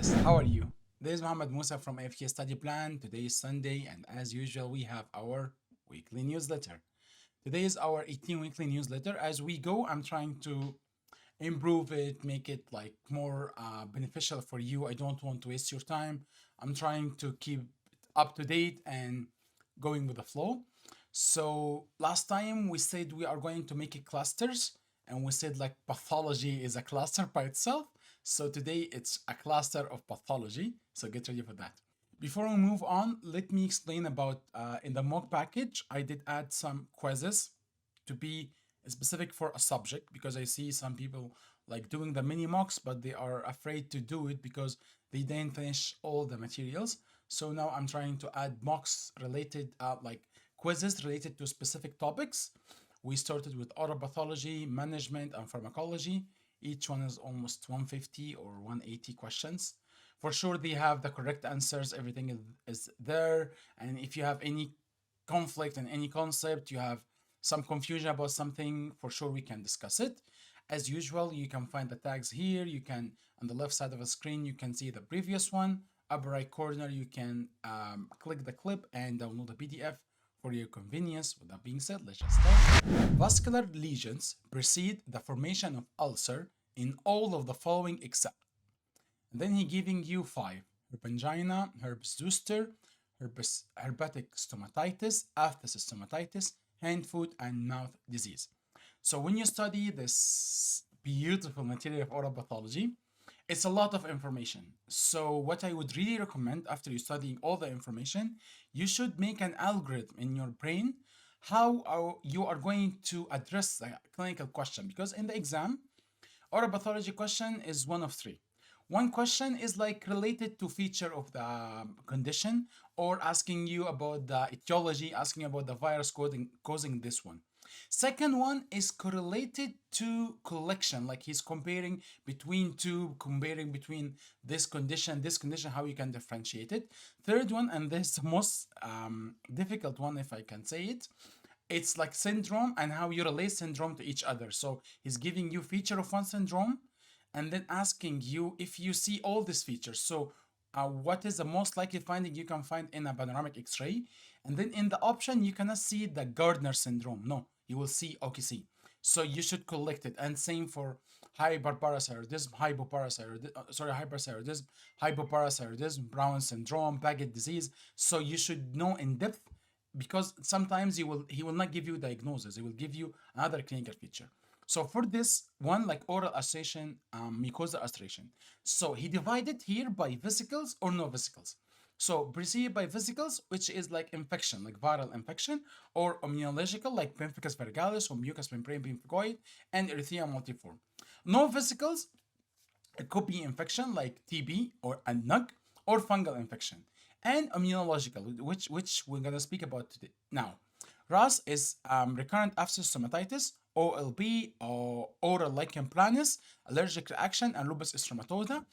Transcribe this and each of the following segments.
guys, how are you? This is Mohammed Musa from AFK Study Plan. Today is Sunday, and as usual, we have our weekly newsletter. Today is our 18 weekly newsletter. As we go, I'm trying to improve it, make it like more beneficial for you. I don't want to waste your time. I'm trying to keep it up to date and going with the flow. So last time we said we are going to make it clusters, and we said like pathology is a cluster by itself. So today it's a cluster of pathology. So get ready for that. Before we move on, let me explain about in the mock package, I did add some quizzes to be specific for a subject because I see some people like doing the mini mocks, but they are afraid to do it because they didn't finish all the materials. So now I'm trying to add mocks related, like quizzes related to specific topics. We started with autopathology, management, and pharmacology. Each one is almost 150 or 180 questions. For sure, they have the correct answers. Everything is there. And if you have any conflict in any concept, you have some confusion about something, for sure we can discuss it. As usual, you can find the tags here. You can, on the left side of the screen, you can see the previous one. Upper right corner, you can click the clip and download the PDF for your convenience. With that being said, let's just start. Vascular lesions precede the formation of ulcer in all of the following except. And then he giving you five: herpangina, herpes zoster, herpetic stomatitis, aphthous stomatitis, hand, foot, and mouth disease. So when you study this beautiful material of oral pathology, it's a lot of information. So what I would really recommend after you studying all the information, you should make an algorithm in your brain how you are going to address the clinical question, because in the exam, oral pathology question is one of three. One question is like related to feature of the condition, or asking you about the etiology, asking about the virus causing this one. Second one is correlated to collection, like he's comparing between two, comparing between this condition, how you can differentiate it. Third one, and this is the most difficult one, if I can say it, it's like syndrome and how you relate syndrome to each other. So he's giving you feature of one syndrome and then asking you if you see all these features. So what is the most likely finding you can find in a panoramic x-ray? And then in the option, you cannot see the Gardner syndrome. No, you will see OKC. So you should collect it. And same for hyperparathyroidism, hyperthyroidism, hypoparathyroidism, Brown syndrome, Paget disease. So you should know in depth, because sometimes he will not give you diagnosis. He will give you another clinical feature. So for this one, like oral ulceration, mucosal ulceration. So he divided here by vesicles or no vesicles. So preceded by vesicles, which is like infection, like viral infection, or immunological, like pemphigus vulgaris or mucous membrane pemphigoid, and erythema multiforme. No vesicles, it could be infection like TB or a NUG, or fungal infection, and immunological, which we're gonna speak about today. Now, RAS is recurrent abscess stomatitis, OLP or oral lichen planus, allergic reaction, and lupus erythematosa,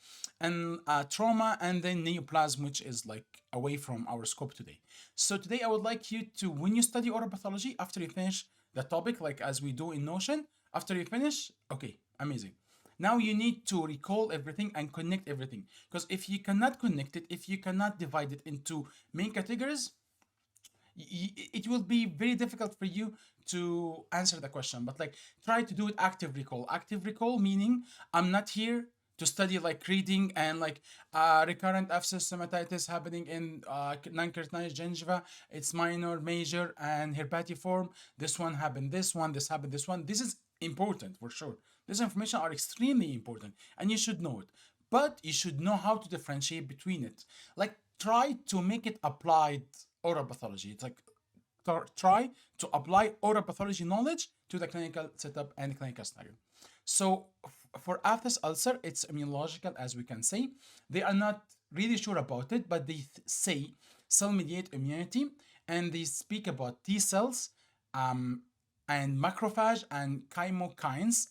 and trauma, and then neoplasm, which is like away from our scope today. So today I would like you to, when you study oral pathology, after you finish the topic, like as we do in Notion, after you finish, okay, amazing. Now you need to recall everything and connect everything. Because if you cannot connect it, if you cannot divide it into main categories, it will be very difficult for you to answer the question. But like, try to do it active recall. Active recall meaning I'm not here to study like reading and like recurrent abscess stomatitis happening in non-keratinized gingiva. It's minor, major, and herpetiform. This one happened, this happened, this one. This is important for sure. This information are extremely important and you should know it. But you should know how to differentiate between it. Like, try to make it applied oral pathology. It's like try to apply oral pathology knowledge to the clinical setup and clinical scenario. So for aphthous ulcer, it's immunological, as we can say. They are not really sure about it, but they say cell-mediated immunity, and they speak about T cells, and macrophage and chemokines,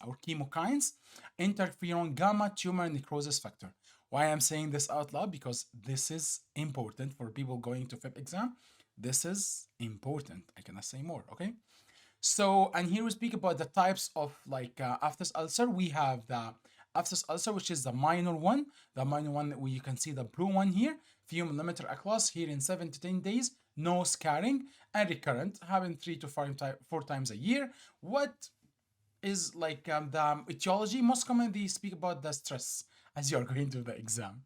interferon gamma tumor necrosis factor. Why I'm saying this out loud? Because this is important for people going to FIP exam. This is important. I cannot say more, okay? So, and here we speak about the types of like aphthous ulcer. We have the abscess ulcer, which is the minor one. The minor one, where you can see the blue one here, few millimeter across here in 7 to 10 days, no scarring, and recurrent, happen 4 times a year. What is like the etiology? Most commonly they speak about the stress as you're going to the exam.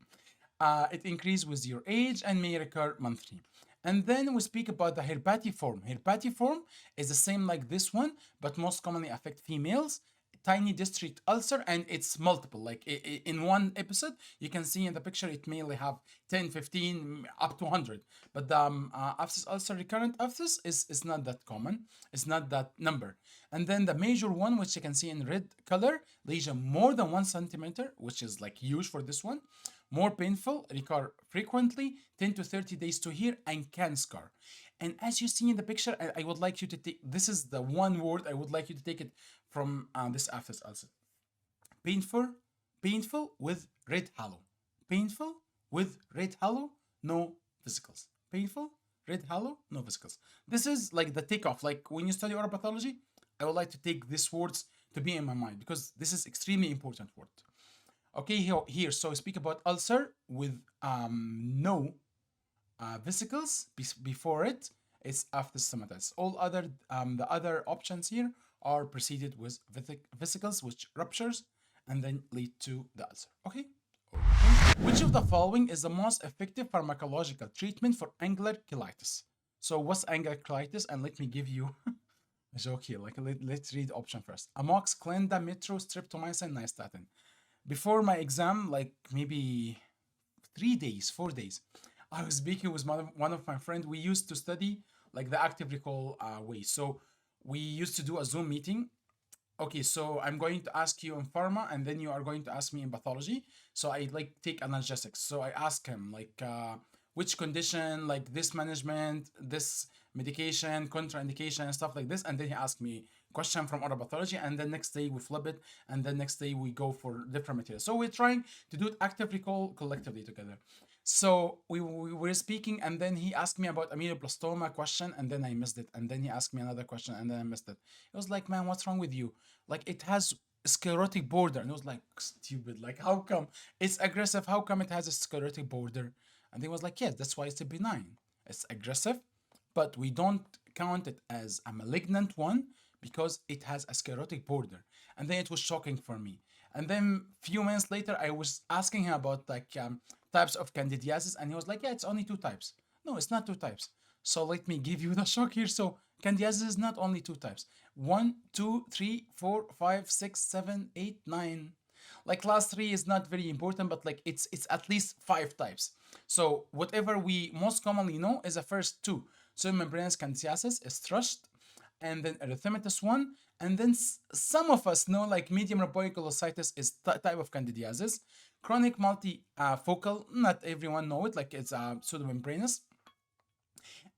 It increases with your age and may recur monthly. And then we speak about the herpetiform. Herpetiform is the same like this one, but most commonly affect females. Tiny district ulcer, and it's multiple. Like in one episode, you can see in the picture it may have 10, 15, up to 100. But the abscess ulcer, recurrent abscess, is not that common. It's not that number. And then the major one, which you can see in red color, lesion more than 1 centimeter, which is like huge for this one, more painful, recur frequently, 10 to 30 days to heal, and can scar. And as you see in the picture, I would like you to take, this is the one word I would like you to take it from this abscess ulcer. Painful, painful with red halo. Painful with red halo, no vesicles. Painful, red halo, no vesicles. This is like the takeoff. Like when you study oral pathology, I would like to take these words to be in my mind because this is extremely important word. Okay, here, so I speak about ulcer with no vesicles before it. It's after stomatitis. All other the other options here are preceded with vesicles, which ruptures and then lead to the ulcer. Okay. Which of the following is the most effective pharmacological treatment for angular cheilitis? So what's angular cheilitis? And let me give you a joke here. Like let's read option first. Amox, clendametro, streptomycin, nystatin. Before my exam, like maybe 3 days, 4 days, I was speaking with one of my friends. We used to study like the active recall way. So we used to do a Zoom meeting. Okay, so I'm going to ask you in pharma, and then you are going to ask me in pathology. So I like take analgesics. So I ask him like which condition, like this management, this medication, contraindication, and stuff like this. And then he asked me question from oral pathology, and then next day we flip it, and then next day we go for different materials. So we're trying to do active recall collectively together. So we were speaking, and then he asked me about aminoblastoma question, and then I missed it. And then he asked me another question, and then I missed it. It was like, man, what's wrong with you? Like it has sclerotic border. And it was like, stupid. Like, how come it's aggressive? How come it has a sclerotic border? And he was like, yes, that's why it's a benign. It's aggressive, but we don't count it as a malignant one because it has a sclerotic border. And then it was shocking for me. And then few minutes later, I was asking him about like types of candidiasis, and he was like, yeah, it's only 2 types. No, it's not 2 types. So let me give you the shock here. So candidiasis is not only 2 types. 1, 2, 3, 4, 5, 6, 7, 8, 9. Like last three is not very important, but like it's at least 5 types. So whatever we most commonly know is the first two. So membranous candidiasis is thrush, and then erythematous one, and then some of us know like medium rhabdoid cholecystitis is type of candidiasis. Chronic multifocal, not everyone know it, like it's pseudomembranous.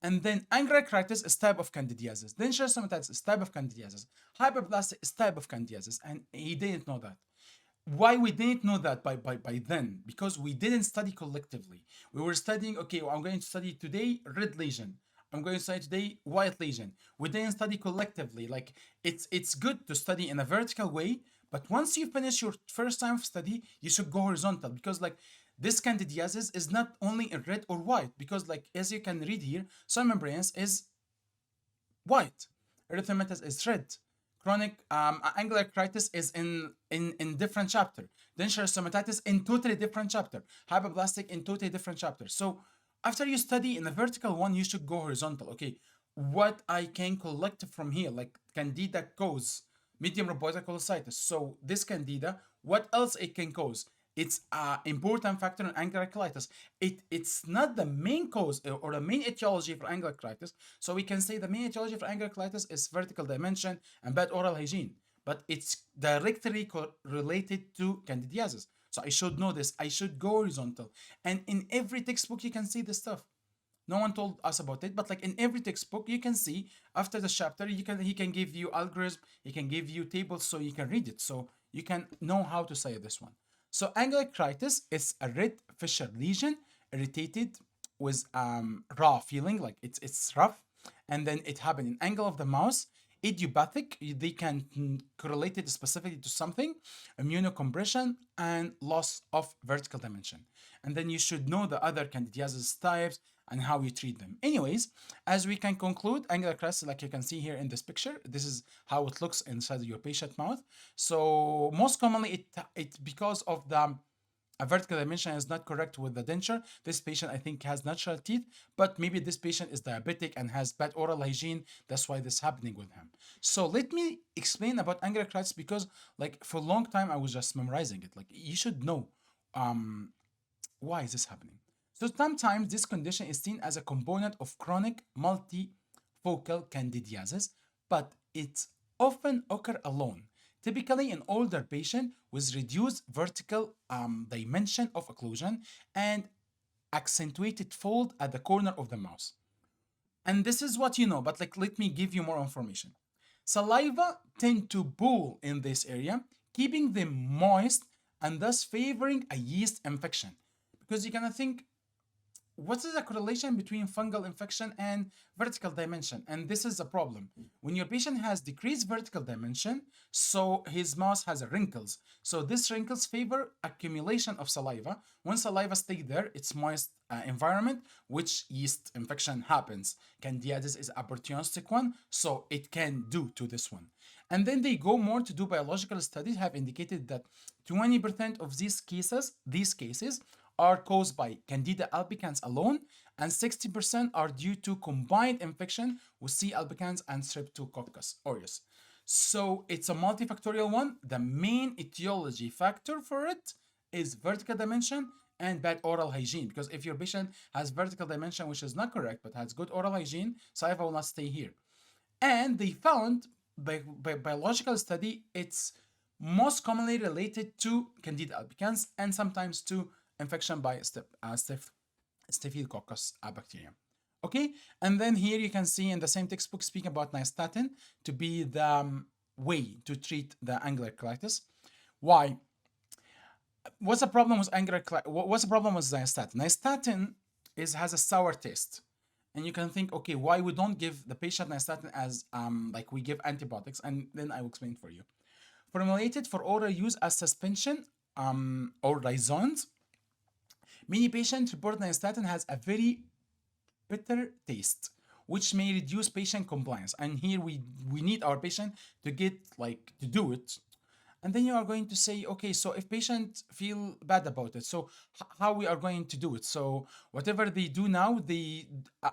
And then angular cheilitis is type of candidiasis. Then stomatitis is type of candidiasis. Hyperplastic is type of candidiasis, and he didn't know that. Why we didn't know that by then? Because we didn't study collectively. We were studying, okay, well, I'm going to study today red lesion. I'm going to study today white lesion. We didn't study collectively. Like it's good to study in a vertical way, but once you finish your first time of study, you should go horizontal because like this candidiasis is not only in red or white because like as you can read here, some membranes is white, erythematous is red, chronic angular cheilitis is in different chapter, then stomatitis in totally different chapter, hypoplastic in totally different chapter. So after you study in the vertical one, you should go horizontal. Okay, what I can collect from here, like candida cause medium rhabdoid cholecystitis. So this candida, what else it can cause? It's an important factor in angular cheilitis. It's not the main cause or the main etiology for angular cheilitis. So we can say the main etiology for angular cheilitis is vertical dimension and bad oral hygiene, but it's directly related to candidiasis. So I should know this. I should go horizontal. And in every textbook, you can see this stuff. No one told us about it, but like in every textbook, you can see after the chapter, he can give you algorithm, he can give you tables, so you can read it. So you can know how to say this one. So angular cheilitis is a red fissure lesion, irritated with raw feeling, like it's rough, and then it happened in angle of the mouse. idiopathic. They can correlate it specifically to something, immunocompression, and loss of vertical dimension. And then you should know the other candidiasis types and how you treat them. Anyways, as we can conclude, angular crisis, like you can see here in this picture, this is how it looks inside your patient mouth. So most commonly, it's because of the a vertical dimension is not correct with the denture. This patient, I think, has natural teeth, but maybe this patient is diabetic and has bad oral hygiene. That's why this is happening with him. So let me explain about angular crisis because, like, for a long time I was just memorizing it. Like, you should know why is this happening. So sometimes this condition is seen as a component of chronic multifocal candidiasis, but it often occur alone, typically in older patient with reduced vertical dimension of occlusion and accentuated fold at the corner of the mouth. And this is what you know, but like let me give you more information. Saliva tend to pool in this area, keeping them moist and thus favoring a yeast infection. Because you're gonna think, what is the correlation between fungal infection and vertical dimension? And this is a problem. When your patient has decreased vertical dimension, so his mouth has wrinkles. So these wrinkles favor accumulation of saliva. When saliva stay there, it's moist environment, which yeast infection happens. Candidiasis is opportunistic one, so it can do to this one. And then they go more to do biological studies have indicated that 20% of these cases are caused by Candida albicans alone, and 60% are due to combined infection with C. albicans and Streptococcus aureus. So it's a multifactorial one. The main etiology factor for it is vertical dimension and bad oral hygiene. Because if your patient has vertical dimension, which is not correct, but has good oral hygiene, saliva will not stay here. And they found by biological study, it's most commonly related to Candida albicans and sometimes to infection by Staphylococcus bacterium. Okay, and then here you can see in the same textbook speaking about nystatin to be the way to treat the angular colitis. Why? What's the problem with what's the problem with nystatin? Nystatin has a sour taste. And you can think, okay, why we don't give the patient nystatin as like we give antibiotics, and then I will explain for you. Formulated for oral use as suspension or rhizomes, many patients report nystatin has a very bitter taste, which may reduce patient compliance. And here we need our patient to get like to do it. And then you are going to say, okay, so if patients feel bad about it, so how we are going to do it? So whatever they do now, they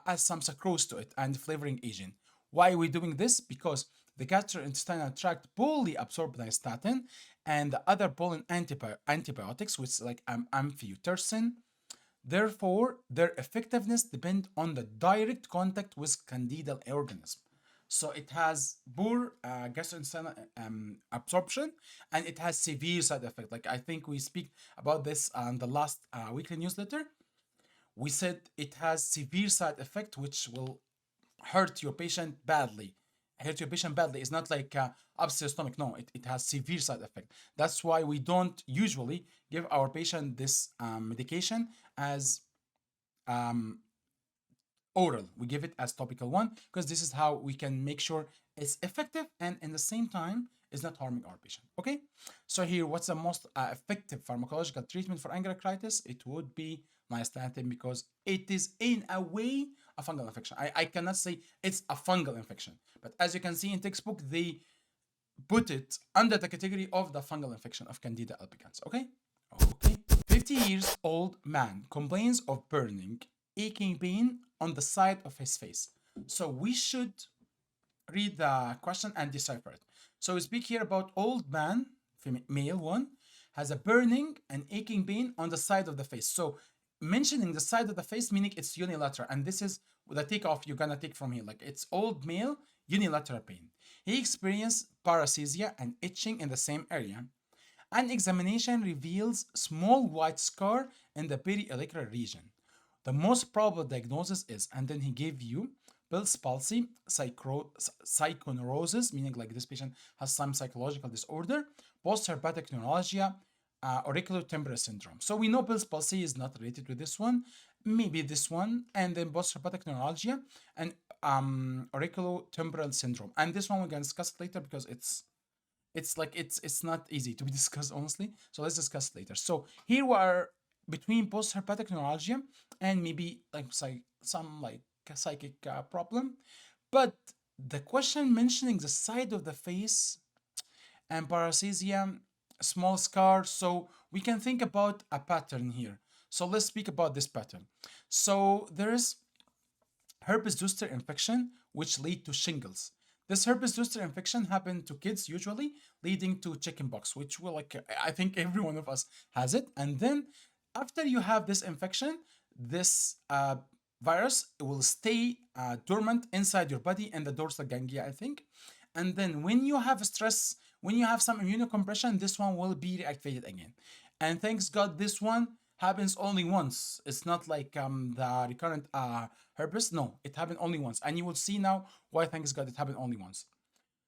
add some sucrose to it and flavoring agent. Why are we doing this? Because the gastrointestinal tract poorly absorb nystatin and the other pollen antibiotics, which is like amphotericin. Therefore, their effectiveness depends on the direct contact with candidal organism. So it has poor gastrointestinal absorption, and it has severe side effect. Like I think we speak about this on the last weekly newsletter. We said it has severe side effect, which will hurt your patient badly. Hurt your patient badly. It's not like upset stomach. No, it has severe side effect. That's why we don't usually give our patient this medication as oral. We give it as topical one because this is how we can make sure it's effective and in the same time is not harming our patient. Okay, so here what's the most effective pharmacological treatment for angular crisis? It would be nystatin because it is in a way a fungal infection. I cannot say it's a fungal infection, but as you can see in textbook, they put it under the category of the fungal infection of Candida albicans. Okay, 50 years old man complains of burning, aching pain on the side of his face. So we should read the question and decipher it. So we speak here about old man, male one, has a burning and aching pain on the side of the face. So mentioning the side of the face meaning it's unilateral, and this is the takeoff you're gonna take from here. Like it's old male unilateral pain. He experienced paresthesia and itching in the same area. An examination reveals small white scar in the periauricular region. The most probable diagnosis is, and then he gave you Bell's palsy, psychoneurosis, meaning like this patient has some psychological disorder, post-herpetic neuralgia, auriculotemporal syndrome. So we know Bell's palsy is not related to this one, maybe this one, and then post-herpetic neuralgia and auriculotemporal syndrome. And this one we're gonna discuss later because it's not easy to be discussed honestly. So let's discuss later. So here we are between post-herpetic neuralgia and maybe like some like a psychic problem. But the question mentioning the side of the face and paresthesia, small scar. So we can think about a pattern here. So let's speak about this pattern. So there is herpes zoster infection, which lead to shingles. This herpes zoster infection happened to kids usually, leading to chickenpox, which will like I think every one of us has it. And then after you have this infection, this virus will stay dormant inside your body and the dorsal ganglia, I think. And then when you have stress, when you have some immunocompression, this one will be reactivated again. And thanks God, this one happens only once. It's not like the recurrent herpes. No, it happened only once. And you will see now why, thanks God, it happened only once.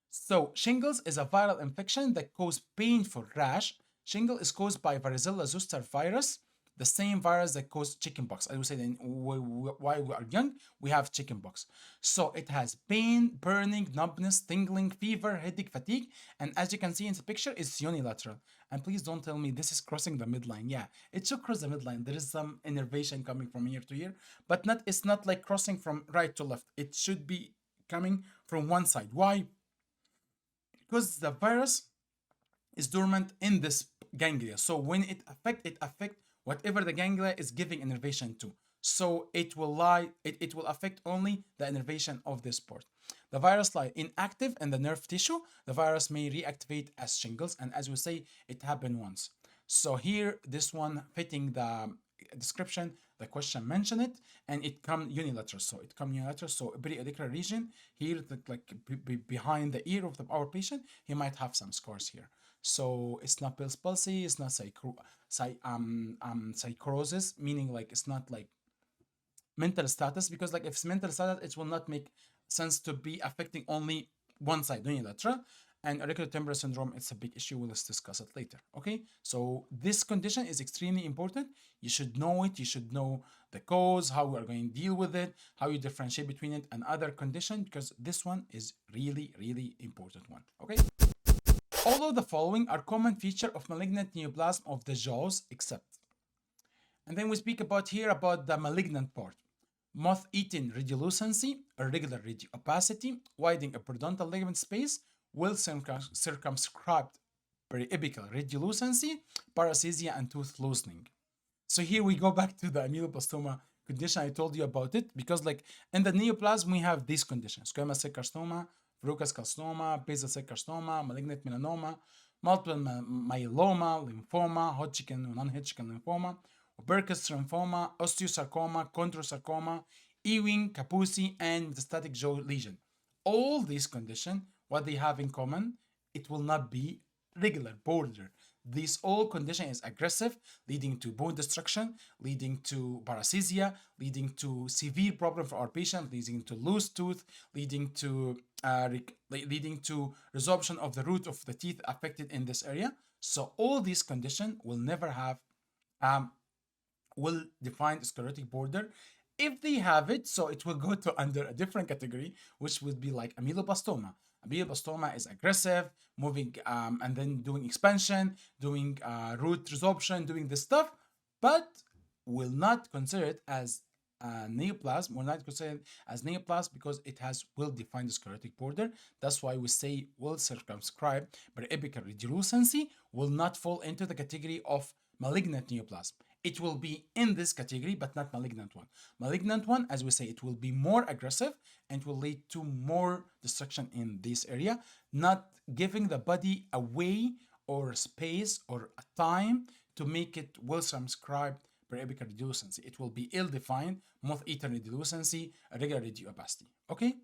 So shingles is a viral infection that causes painful rash. Shingle is caused by varicella zoster virus, the same virus that caused chickenpox. I would say that while we are young, we have chickenpox. So it has pain, burning, numbness, tingling, fever, headache, fatigue, and as you can see in the picture, it's unilateral. And please don't tell me this is crossing the midline. Yeah, it should cross the midline. There is some innervation coming from here to here, but not. It's not like crossing from right to left. It should be coming from one side. Why? Because the virus is dormant in this ganglia. So when it affect whatever the ganglia is giving innervation to. So it will affect only the innervation of this part. The virus lie inactive in the nerve tissue. The virus may reactivate as shingles, and as we say, it happened once. So here, this one fitting the description, the question mentioned it, and it come unilateral. So it come unilateral. So periauricular region here, like behind the ear of our patient, he might have some scars here. So it's not Bell's palsy, it's not psychosis, meaning like it's not like mental status, because like if it's mental status, it will not make sense to be affecting only one side, unilateral. And auriculotemporal syndrome, it's a big issue. We'll discuss it later. Okay, so this condition is extremely important. You should know it. You should know the cause, how we are going to deal with it, how you differentiate between it and other condition, because this one is really, really important one. Okay. Although the following are common feature of malignant neoplasm of the jaws, except. And then we speak about here about the malignant part. Moth-eaten radiolucency, irregular radiopacity, widening of periodontal ligament space, well circumscribed periapical radiolucency, paresthesia, and tooth loosening. So here we go back to the ameloblastoma condition. I told you about it because like in the neoplasm, we have these conditions: squamous cell carcinoma, verrucous carcinoma, basal cell carcinoma, malignant melanoma, multiple myeloma, lymphoma, Hodgkin or non-Hodgkin lymphoma, Burkitt's lymphoma, osteosarcoma, chondrosarcoma, Ewing, Kaposi, and metastatic jaw lesion. All these conditions, what they have in common, it will not be regular border. This all condition is aggressive, leading to bone destruction, leading to paresthesia, leading to severe problem for our patient, leading to loose tooth, leading to resorption of the root of the teeth affected in this area. So all these conditions will never have will define sclerotic border. If they have it, so it will go to under a different category, which would be like ameloblastoma. Ameloblastoma is aggressive, moving and then doing expansion, doing root resorption, doing this stuff, but will not consider it as neoplasm. Will not consider it as neoplasm because it has well-defined sclerotic border. That's why we say well circumscribed, but apical radiolucency will not fall into the category of malignant neoplasm. It will be in this category, but not malignant one. Malignant one, as we say, it will be more aggressive and will lead to more destruction in this area, not giving the body a way or a space or a time to make it well circumscribed periapical radiolucency. It will be ill-defined, moth-eaten radiolucency, irregular radiopacity. Okay?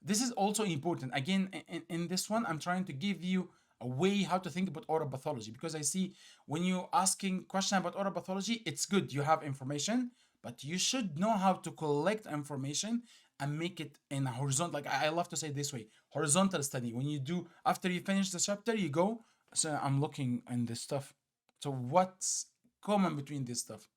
This is also important. Again, in this one, I'm trying to give you a way how to think about oral pathology, because I see when you're asking question about oral pathology, it's good you have information, but you should know how to collect information and make it in a horizontal, like I love to say it this way, horizontal study. When you do, after you finish the chapter, you go, so I'm looking in this stuff. So what's common between this stuff?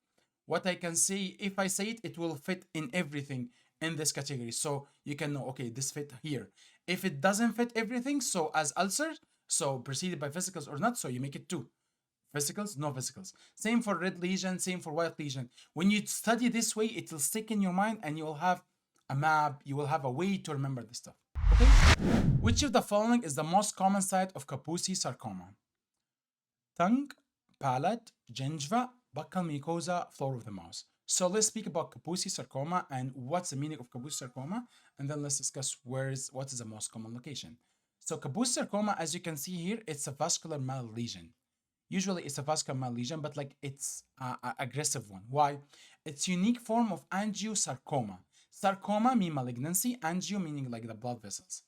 What I can say, if I say it, it will fit in everything in this category. So you can know, okay, this fit here. If it doesn't fit everything, so as ulcer, so preceded by vesicles or not, so you make it two. Vesicles, no vesicles. Same for red lesion, same for white lesion. When you study this way, it will stick in your mind and you will have a map, you will have a way to remember this stuff. Okay? Which of the following is the most common site of Kaposi sarcoma? Tongue, palate, gingiva, buccal mucosa, floor of the mouth. So let's speak about Kaposi sarcoma and what's the meaning of Kaposi sarcoma, and then let's discuss what is the most common location. So Kaposi sarcoma, as you can see here, it's a vascular mal lesion. Usually it's a vascular mal lesion, but like it's a aggressive one. Why? It's unique form of angiosarcoma. Sarcoma mean malignancy, angio meaning like the blood vessels.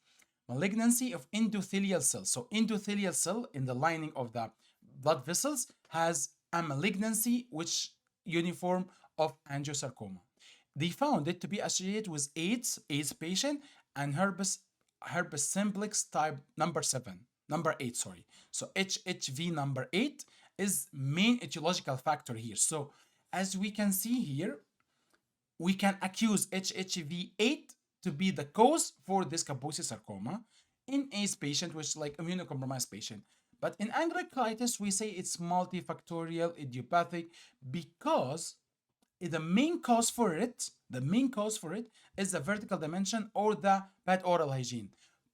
Malignancy of endothelial cells. So endothelial cell in the lining of the blood vessels has a malignancy which uniform of angiosarcoma. They found it to be associated with AIDS patient, and herpes simplex type number 8, sorry. So HHV number 8 is main etiological factor here. So as we can see here, we can accuse HHV8 to be the cause for this Kaposi sarcoma in AIDS patient, which is like immunocompromised patient. But in angliculitis, we say it's multifactorial idiopathic because the main cause for it is the vertical dimension or the bad oral hygiene.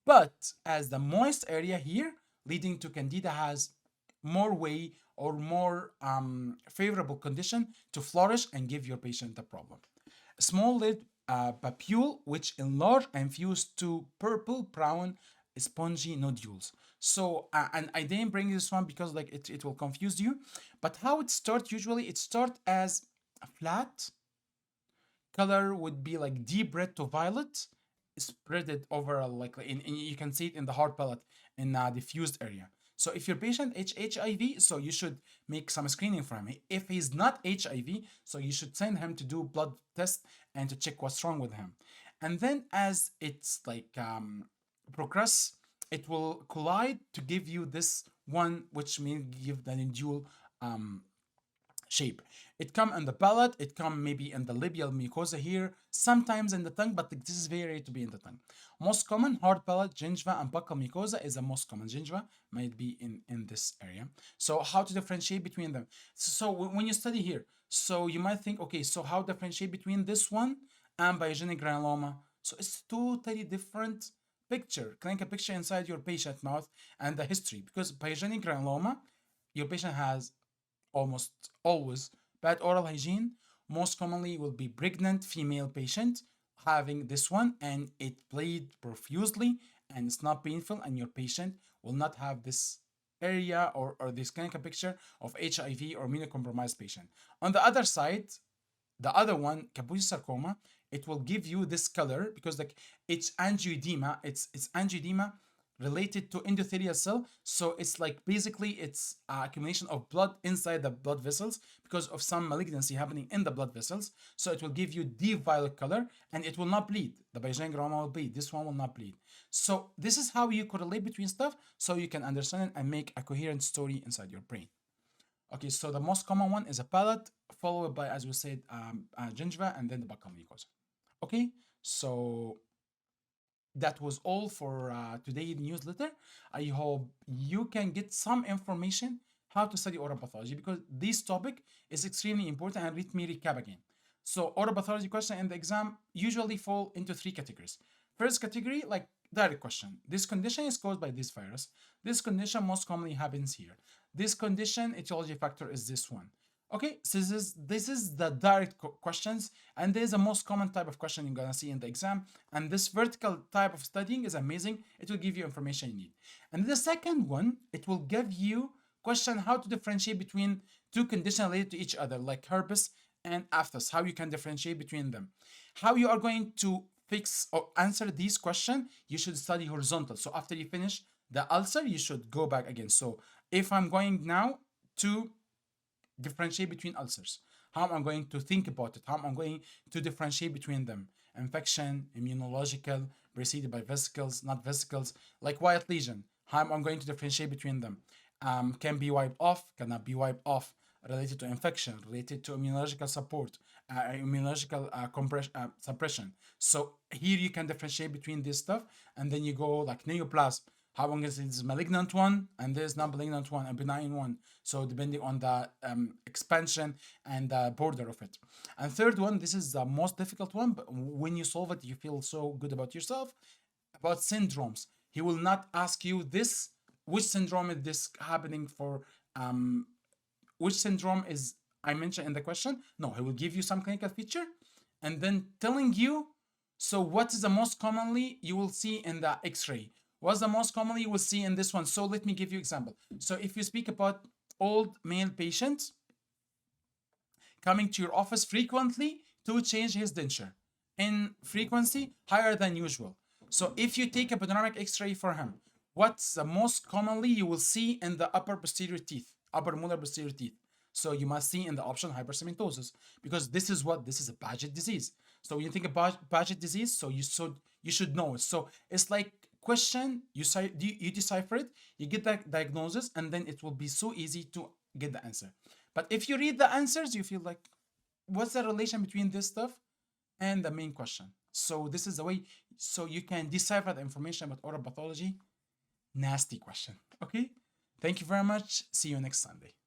But as the moist area here, leading to candida has more way or more favorable condition to flourish and give your patient the problem. Small lid papule which enlarge and fuse to purple brown spongy nodules. So and I didn't bring this one because like it will confuse you, but how it starts, usually it starts as a flat color, would be like deep red to violet, spread it over like you can see it in the hard palate in diffused area. So if your patient HIV, so you should make some screening for him. If he's not HIV, so you should send him to do blood test and to check what's wrong with him. And then as it's like progress, it will collide to give you this one, which may give the nodule shape. It come in the palate, it come maybe in the labial mucosa here, sometimes in the tongue, but this is very rare to be in the tongue. Most common, hard palate, gingiva, and buccal mucosa is the most common. Gingiva might be in this area. So how to differentiate between them? So when you study here, so you might think, okay, so how differentiate between this one and pyogenic granuloma? So it's totally different picture, clinical picture inside your patient mouth and the history, because pyogenic granuloma, your patient has almost always bad oral hygiene. Most commonly will be pregnant female patient having this one, and it bleed profusely and it's not painful, and your patient will not have this area or this clinical picture of HIV or immunocompromised patient. On the other side, the other one, Kaposi sarcoma, it will give you this color because like it's angioedema. It's angioedema related to endothelial cell. So it's like basically it's accumulation of blood inside the blood vessels because of some malignancy happening in the blood vessels. So it will give you deep violet color and it will not bleed. The pyogenic granuloma will bleed. This one will not bleed. So this is how you correlate between stuff so you can understand it and make a coherent story inside your brain. Okay, so the most common one is a palate, followed by, as we said, gingiva, and then the buccal mucosa. Okay, so that was all for today's newsletter. I hope you can get some information how to study oral pathology because this topic is extremely important. And let me recap again. So oral pathology question in the exam usually fall into three categories. First category, like direct question. This condition is caused by this virus. This condition most commonly happens here. This condition etiology factor is this one. Okay, so this is the direct questions, and there's the most common type of question you're gonna see in the exam. And this vertical type of studying is amazing. It will give you information you need. And the second one, it will give you question how to differentiate between two conditions related to each other, like herpes and aphthous. How you can differentiate between them. How you are going to fix or answer these questions, you should study horizontal. So after you finish the ulcer, you should go back again. So if I'm going now to differentiate between ulcers, how am I going to think about it, how am I going to differentiate between them, infection, immunological, preceded by vesicles, not vesicles, like white lesion, how am I going to differentiate between them, can be wiped off, cannot be wiped off, related to infection, related to immunological support, immunological suppression. So here you can differentiate between this stuff, and then you go like neoplasm. How long is it malignant one, and there's non-malignant one, a benign one. So depending on the expansion and the border of it. And third one, this is the most difficult one, but when you solve it, you feel so good about yourself. About syndromes, he will not ask you this. Which syndrome is this happening for? Which syndrome is I mentioned in the question? No, he will give you some clinical feature, and then telling you. So what is the most commonly you will see in the X-ray? What's the most commonly you will see in this one? So let me give you example. So if you speak about old male patients coming to your office frequently to change his denture in frequency higher than usual. So if you take a panoramic X-ray for him, what's the most commonly you will see in the upper posterior teeth, upper molar posterior teeth? So you must see in the option hypersegmentosis, because this is a Paget disease. So when you think about Paget disease, so you should know it. So it's like question, you decipher it, you get that diagnosis, and then it will be so easy to get the answer. But if you read the answers, you feel like, what's the relation between this stuff and the main question? So this is the way, so you can decipher the information about oral pathology. Nasty question. Okay. Thank you very much. See you next Sunday.